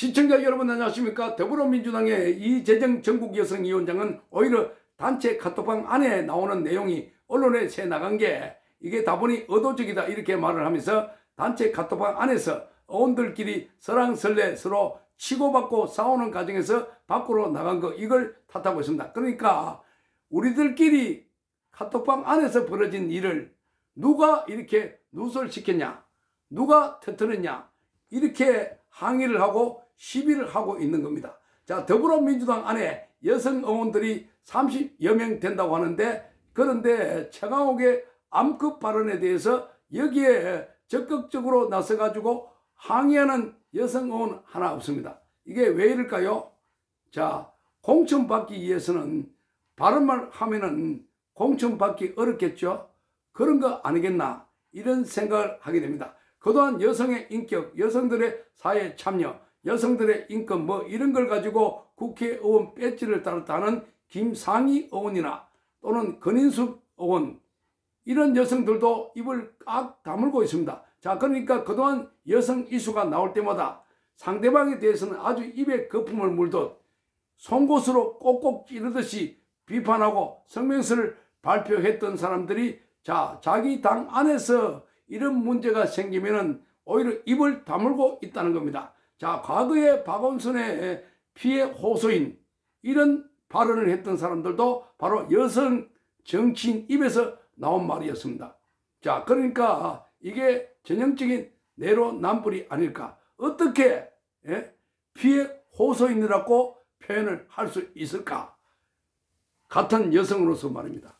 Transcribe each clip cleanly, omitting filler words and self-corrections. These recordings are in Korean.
시청자 여러분 안녕하십니까. 더불어민주당의 이재정 전국여성위원장은 오히려 단체 카톡방 안에 나오는 내용이 언론에 새 나간 게 이게 다분히 의도적이다 이렇게 말을 하면서 단체 카톡방 안에서 의원들끼리 설랑설레 서로 치고받고 싸우는 과정에서 밖으로 나간 거 이걸 탓하고 있습니다. 그러니까 우리들끼리 카톡방 안에서 벌어진 일을 누가 이렇게 누설시켰냐, 누가 터뜨렸냐 이렇게 항의를 하고 시비를 하고 있는 겁니다. 자, 더불어민주당 안에 여성 의원들이 30여 명 된다고 하는데, 그런데 최강욱의 암급 발언에 대해서 여기에 적극적으로 나서가지고 항의하는 여성 의원 하나 없습니다. 이게 왜 이럴까요? 자, 공천받기 위해서는 발언만 하면은 공천받기 어렵겠죠? 그런 거 아니겠나? 이런 생각을 하게 됩니다. 그동안 여성의 인격, 여성들의 사회 참여, 여성들의 인권 뭐 이런 걸 가지고 국회의원 배지를 달았다는 김상희 의원이나 또는 권인숙 의원 이런 여성들도 입을 꽉 다물고 있습니다. 자, 그러니까 그동안 여성 이슈가 나올 때마다 상대방에 대해서는 아주 입에 거품을 물듯 송곳으로 꼭꼭 찌르듯이 비판하고 성명서를 발표했던 사람들이 자, 자기 당 안에서 이런 문제가 생기면은 오히려 입을 다물고 있다는 겁니다. 자, 과거에 박원순의 피해 호소인 이런 발언을 했던 사람들도 바로 여성 정치인 입에서 나온 말이었습니다. 자, 그러니까 이게 전형적인 내로남불이 아닐까. 어떻게 피해 호소인이라고 표현을 할 수 있을까? 같은 여성으로서 말입니다.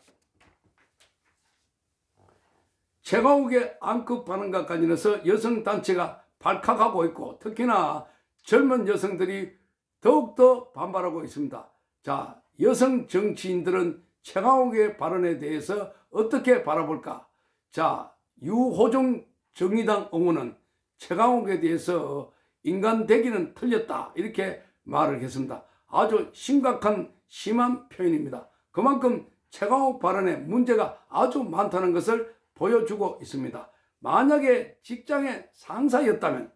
최강욱의 암급 발언과 관련해서 여성단체가 발칵하고 있고 특히나 젊은 여성들이 더욱더 반발하고 있습니다. 자, 여성 정치인들은 최강욱의 발언에 대해서 어떻게 바라볼까? 자, 유호정 정의당 의원은 최강욱에 대해서 인간 되기는 틀렸다 이렇게 말을 했습니다. 아주 심각한 심한 표현입니다. 그만큼 최강욱 발언에 문제가 아주 많다는 것을 보여주고 있습니다. 만약에 직장의 상사였다면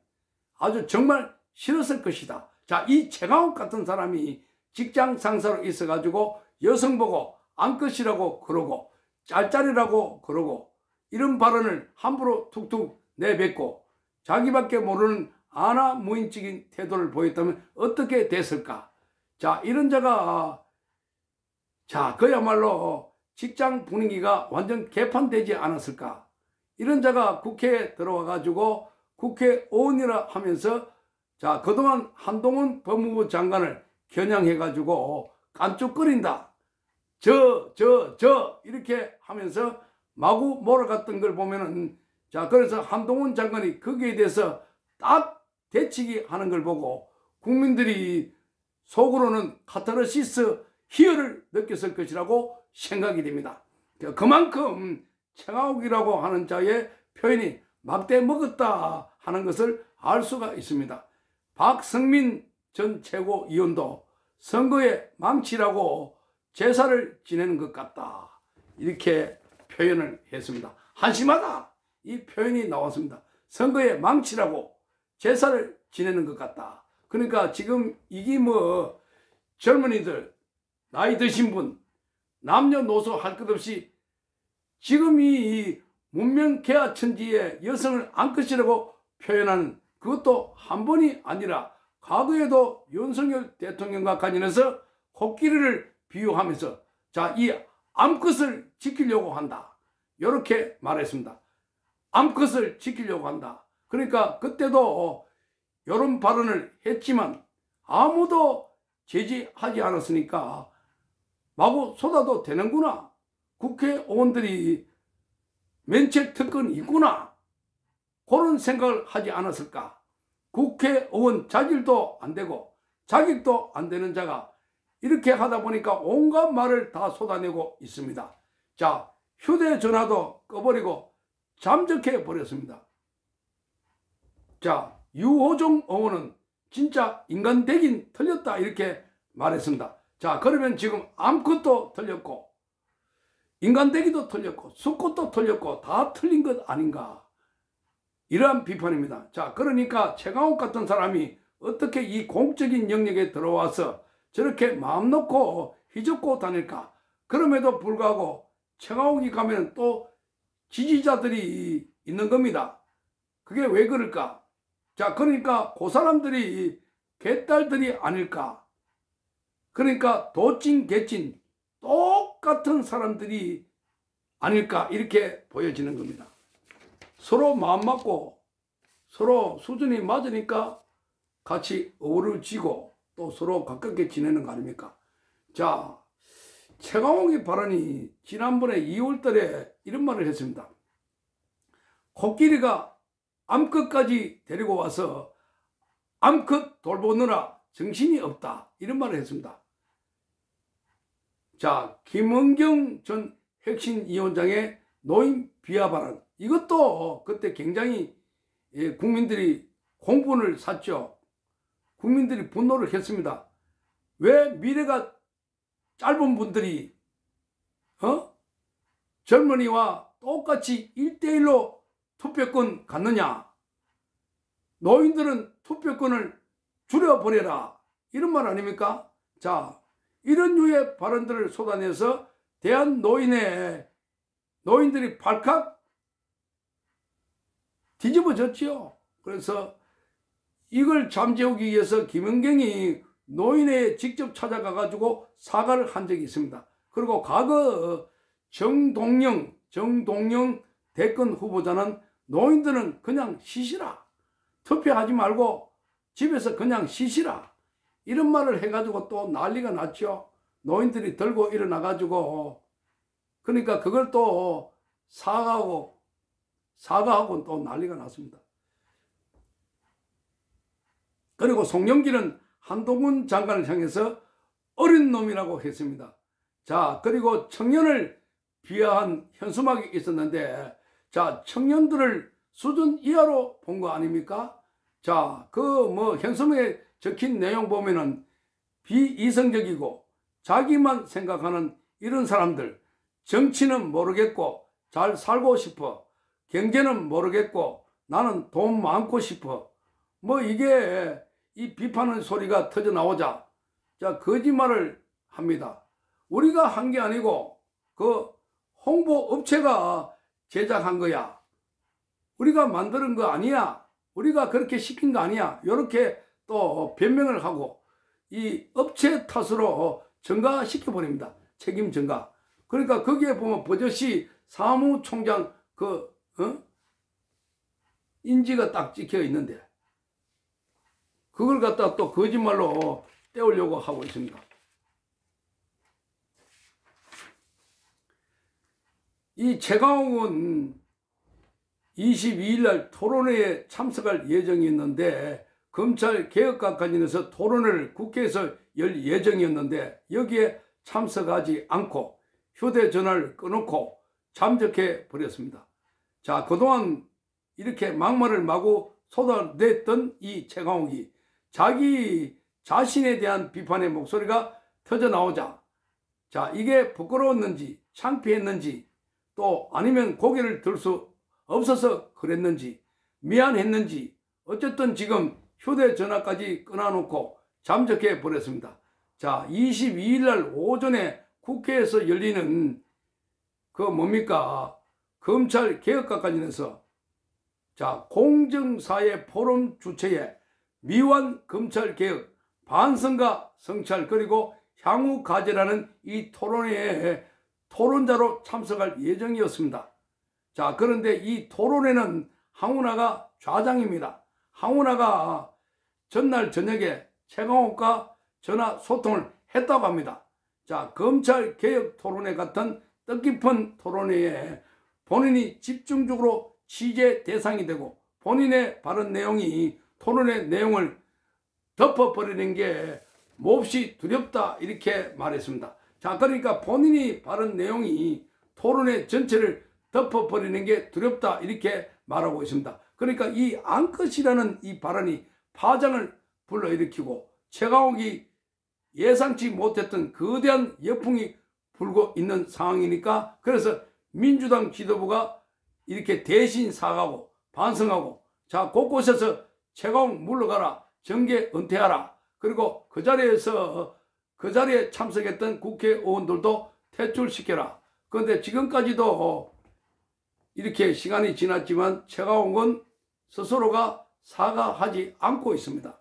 아주 정말 싫었을 것이다. 자, 이 최강욱 같은 사람이 직장 상사로 있어가지고 여성 보고 암컷이라고 그러고 짤짤이라고 그러고 이런 발언을 함부로 툭툭 내뱉고 자기밖에 모르는 아나무인적인 태도를 보였다면 어떻게 됐을까? 자, 이런 자가 자, 그야말로 직장 분위기가 완전 개판되지 않았을까? 이런 자가 국회에 들어와 가지고 국회의원이라 하면서 자, 그동안 한동훈 법무부 장관을 겨냥해 가지고 깐죽거린다. 이렇게 하면서 마구 몰아갔던 걸 보면은 자, 그래서 한동훈 장관이 거기에 대해서 딱 대치기 하는 걸 보고 국민들이 속으로는 카타르시스 희열을 느꼈을 것이라고 생각이 됩니다. 그만큼 최강욱이라고 하는 자의 표현이 막대 먹었다 하는 것을 알 수가 있습니다. 박성민 전 최고위원도 선거의 망치라고 제사를 지내는 것 같다 이렇게 표현을 했습니다. 한심하다 이 표현이 나왔습니다. 선거의 망치라고 제사를 지내는 것 같다. 그러니까 지금 이게 뭐 젊은이들 나이 드신 분 남녀노소 할 것 없이 지금 이 문명 개화천지의 여성을 암컷이라고 표현하는 그것도 한 번이 아니라 과거에도 윤석열 대통령과 관련해서 코끼리를 비유하면서 자, 이 암컷을 지키려고 한다 이렇게 말했습니다. 암컷을 지키려고 한다. 그러니까 그때도 이런 발언을 했지만 아무도 제지하지 않았으니까 마구 쏟아도 되는구나. 국회의원들이 면책 특권이 있구나. 그런 생각을 하지 않았을까. 국회의원 자질도 안 되고 자격도 안 되는 자가 이렇게 하다 보니까 온갖 말을 다 쏟아내고 있습니다. 자, 휴대전화도 꺼버리고 잠적해 버렸습니다. 자, 유호정 의원은 진짜 인간 되긴 틀렸다 이렇게 말했습니다. 자, 그러면 지금 암컷도 틀렸고 인간 되기도 틀렸고 수컷도 틀렸고 다 틀린 것 아닌가 이러한 비판입니다. 자, 그러니까 최강욱 같은 사람이 어떻게 이 공적인 영역에 들어와서 저렇게 마음 놓고 휘젓고 다닐까? 그럼에도 불구하고 최강욱이 가면 또 지지자들이 있는 겁니다. 그게 왜 그럴까? 자, 그러니까 그 사람들이 개딸들이 아닐까? 그러니까 도찐 개찐 똑같은 사람들이 아닐까? 이렇게 보여지는 겁니다. 서로 마음 맞고 서로 수준이 맞으니까 같이 어우러지고 또 서로 가깝게 지내는 거 아닙니까? 자, 최강욱의 발언이 지난번에 2월 달에 이런 말을 했습니다. 코끼리가 암컷까지 데리고 와서 암컷 돌보느라 정신이 없다. 이런 말을 했습니다. 자, 김은경 전 혁신위원장의 노인 비하 발언. 이것도 그때 굉장히 국민들이 공분을 샀죠. 국민들이 분노를 했습니다. 왜 미래가 짧은 분들이 젊은이와 똑같이 1대1로 투표권 갖느냐? 노인들은 투표권을 줄여버려라. 이런 말 아닙니까? 자, 이런 류의 발언들을 쏟아내서 노인들이 발칵 뒤집어졌지요. 그래서 이걸 잠재우기 위해서 김은경이 노인회에 직접 찾아가가지고 사과를 한 적이 있습니다. 그리고 과거 정동영 대권 후보자는 노인들은 그냥 쉬시라. 투표하지 말고 집에서 그냥 쉬시라. 이런 말을 해가지고 또 난리가 났죠. 노인들이 들고 일어나가지고 그러니까 그걸 또 사과하고 또 난리가 났습니다. 그리고 송영길은 한동훈 장관을 향해서 어린 놈이라고 했습니다. 자, 그리고 청년을 비하한 현수막이 있었는데, 자, 청년들을 수준 이하로 본 거 아닙니까? 자, 현수막에 적힌 내용 보면은 비이성적이고 자기만 생각하는 이런 사람들, 정치는 모르겠고 잘 살고 싶어, 경제는 모르겠고 나는 돈 많고 싶어, 이게 이 비판의 소리가 터져 나오자, 자, 거짓말을 합니다. 우리가 한 게 아니고 그 홍보 업체가 제작한 거야. 우리가 만드는 거 아니야. 우리가 그렇게 시킨 거 아니야. 이렇게 또 변명을 하고 이 업체 탓으로 전가시켜 버립니다. 책임 전가. 그러니까 거기에 보면 버젓이 사무총장 인지가 딱 찍혀 있는데 그걸 갖다 또 거짓말로 떼우려고 하고 있습니다. 이 최강욱은 22일 날 토론회에 참석할 예정이었는데 검찰 개혁과 관련해서 토론회를 국회에서 열 예정이었는데 여기에 참석하지 않고 휴대전화를 꺼놓고 잠적해 버렸습니다. 자, 그동안 이렇게 막말을 마구 쏟아냈던 이 최강욱이 자기 자신에 대한 비판의 목소리가 터져 나오자, 자, 이게 부끄러웠는지 창피했는지 또 아니면 고개를 들 수 없어서 그랬는지 미안했는지 어쨌든 지금 휴대전화까지 끊어놓고 잠적해 버렸습니다. 자, 22일 날 오전에 국회에서 열리는 검찰 개혁과 관련해서 자, 공정사회 포럼 주최에 미완 검찰 개혁 반성과 성찰 그리고 향후 과제라는 이 토론회에 토론자로 참석할 예정이었습니다. 자, 그런데 이 토론회는 황운하가 좌장입니다. 황운하가 전날 저녁에 최강욱과 전화 소통을 했다고 합니다. 자, 검찰 개혁 토론회 같은 뜻깊은 토론회에 본인이 집중적으로 취재 대상이 되고 본인의 발언 내용이 토론회 내용을 덮어버리는 게 몹시 두렵다 이렇게 말했습니다. 자, 그러니까 본인이 발언 내용이 토론회 전체를 덮어버리는 게 두렵다 이렇게 말하고 있습니다. 그러니까 이 암컷이라는 이 발언이 파장을 불러일으키고 최강욱이 예상치 못했던 거대한 역풍이 불고 있는 상황이니까 그래서 민주당 지도부가 이렇게 대신 사과하고 반성하고 자, 곳곳에서 최강욱 물러가라, 정계 은퇴하라. 그리고 그 자리에 참석했던 국회의원들도 퇴출시켜라. 그런데 지금까지도 이렇게 시간이 지났지만 최강욱은 스스로가 사과하지 않고 있습니다.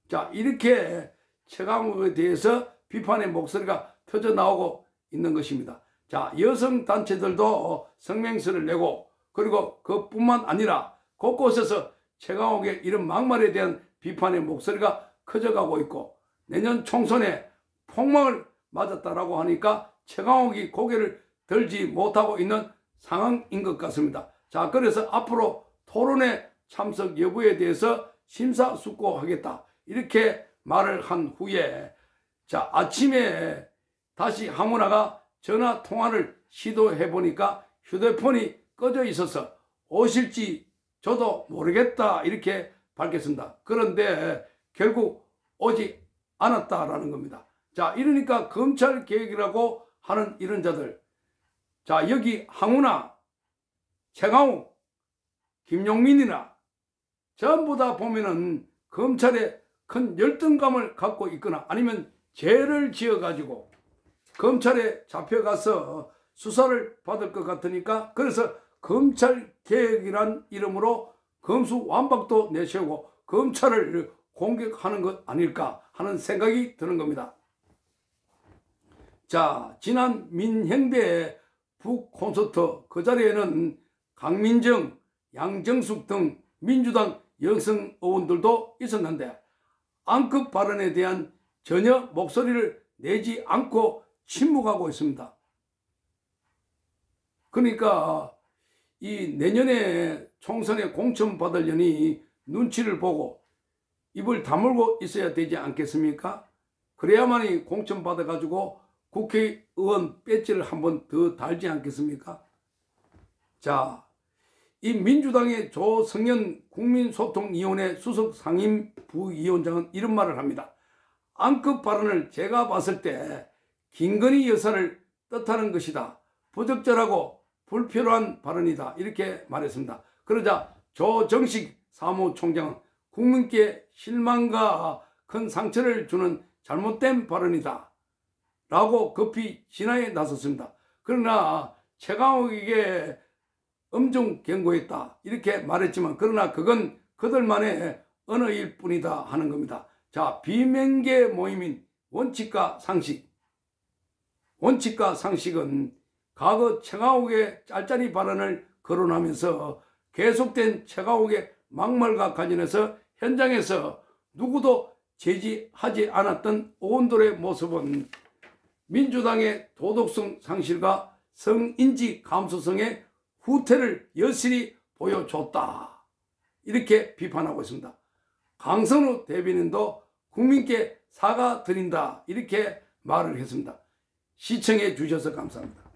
자, 이렇게 최강욱에 대해서 비판의 목소리가 터져 나오고 있는 것입니다. 자, 여성 단체들도 성명서를 내고, 그리고 그뿐만 아니라 곳곳에서 최강욱의 이런 막말에 대한 비판의 목소리가 커져가고 있고, 내년 총선에 폭망을 맞았다라고 하니까 최강욱이 고개를 들지 못하고 있는 상황인 것 같습니다. 자, 그래서 앞으로 토론회 참석 여부에 대해서 심사숙고하겠다, 이렇게 말을 한 후에, 자, 아침에 다시 하모나가 전화 통화를 시도해 보니까 휴대폰이 꺼져 있어서 오실지 저도 모르겠다, 이렇게 밝혔습니다. 그런데 결국 오지 않았다라는 겁니다. 자, 이러니까 검찰 개혁이라고 하는 이런 자들, 자, 여기 하모나, 최강욱, 김용민이나 전부 다 보면은 검찰에 큰 열등감을 갖고 있거나 아니면 죄를 지어가지고 검찰에 잡혀가서 수사를 받을 것 같으니까, 그래서 검찰 개혁이란 이름으로 검수완박도 내세우고 검찰을 공격하는 것 아닐까 하는 생각이 드는 겁니다. 자, 지난 민행대 북콘서트, 그 자리에는 강민정, 양정숙 등 민주당 여성 의원들도 있었는데 안급 발언에 대한 전혀 목소리를 내지 않고 침묵하고 있습니다. 그러니까 이 내년에 총선에 공천받으려니 눈치를 보고 입을 다물고 있어야 되지 않겠습니까? 그래야만이 공천받아가지고 국회의원 배지를 한번 더 달지 않겠습니까? 자, 이 민주당의 조성현 국민소통위원회 수석 상임 부위원장은 이런 말을 합니다. 안급 발언을 제가 봤을 때 김건희 여사를 뜻하는 것이다. 부적절하고 불필요한 발언이다, 이렇게 말했습니다. 그러자 조정식 사무총장은 국민께 실망과 큰 상처를 주는 잘못된 발언이다 라고 급히 진화에 나섰습니다. 그러나 최강욱에게 엄중 경고했다, 이렇게 말했지만, 그러나 그건 그들만의 언어일 뿐이다 하는 겁니다. 자, 비명계 모임인 원칙과 상식은 과거 최강욱의 짤짤이 발언을 거론하면서 계속된 최강욱의 막말과 관련해서 현장에서 누구도 제지하지 않았던 의원들의 모습은 민주당의 도덕성 상실과 성인지 감수성의 후퇴를 여실히 보여줬다, 이렇게 비판하고 있습니다. 강선우 대변인도 국민께 사과드린다, 이렇게 말을 했습니다. 시청해 주셔서 감사합니다.